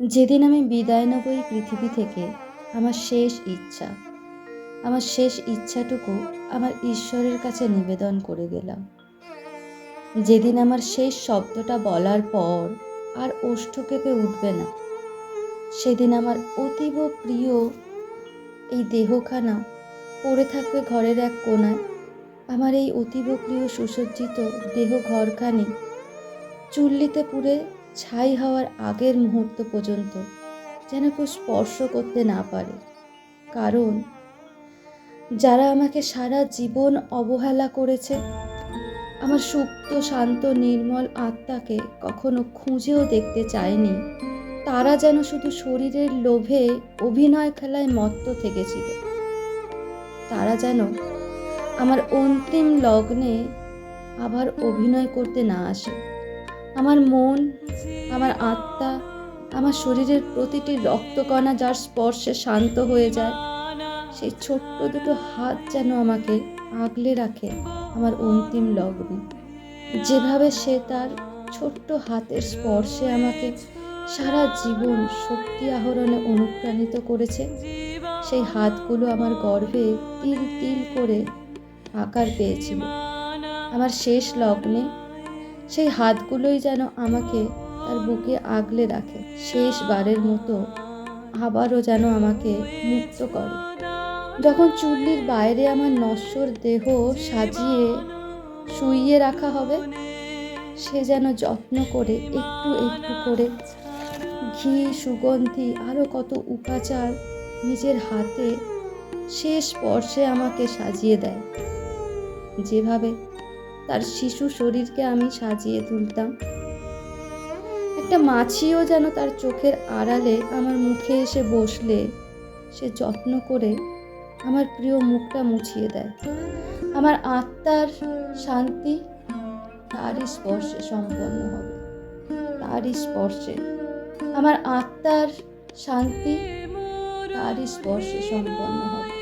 যেদিন আমি বিদায় নেব এই পৃথিবী থেকে, আমার শেষ ইচ্ছাটুকু আমার ঈশ্বরের কাছে নিবেদন করে গেলাম। যেদিন আমার শেষ শব্দটা বলার পর আর ওষ্ঠ কেঁপে উঠবে না, সেদিন আমার অতীব প্রিয় এই দেহখানা পড়ে থাকবে ঘরের এক কোণায়। আমার এই অতীব প্রিয় সুসজ্জিত দেহ ঘরখানি চুল্লিতে পুড়ে ছাই হওয়ার আগের মুহূর্ত পর্যন্ত যেন কেউ স্পর্শ করতে না পারে। কারণ যারা আমাকে সারা জীবন অবহেলা করেছে, আমার সুপ্ত শান্ত নির্মল আত্মাকে কখনো খুঁজেও দেখতে চায়নি, তারা যেন শুধু শরীরের লোভে অভিনয় খেলায় মত্ত থেকেছিল। তারা যেন আমার অন্তিম লগ্নে আবার অভিনয় করতে না আসে। আমার মন, আমার আত্মা, আমার শরীরের প্রতিটি রক্তকণা যার স্পর্শে শান্ত হয়ে যায়, সেই ছোট্ট দুটো হাত যেন আমাকে আগলে রাখে আমার অন্তিম লগ্নে। যেভাবে সে তার ছোট্ট হাতের স্পর্শে আমাকে সারা জীবন শক্তি আহরণে অনুপ্রাণিত করেছে, সেই হাতগুলো আমার গর্ভে তিল তিল করে আকার পেয়েছিল আমার শেষ লগ্নে। সেই হাতগুলোই যেন আমাকে তার বুকে আগলে রাখে, শেষবারের মতো আবারও যেন আমাকে মুক্ত করে। যখন চুল্লির বাইরে আমার নশ্বর দেহ সাজিয়ে শুইয়ে রাখা হবে, সে যেন যত্ন করে একটু একটু করে ঘি, সুগন্ধি, আরও কত উপাচার নিজের হাতে শেষ স্পর্শে আমাকে সাজিয়ে দেয়, যেভাবে তার শিশু শরীরকে আমি সাজিয়ে তুলতাম। একটা মাছিও যেন তার চোখের আড়ালে আমার মুখে এসে বসলে সে যত্ন করে আমার প্রিয় মুখটা মুছিয়ে দেয়। আমার আত্মার শান্তি তারই স্পর্শে সম্পন্ন হবে, তারই স্পর্শে। আমার আত্মার শান্তি তারই স্পর্শে সম্পন্ন হবে।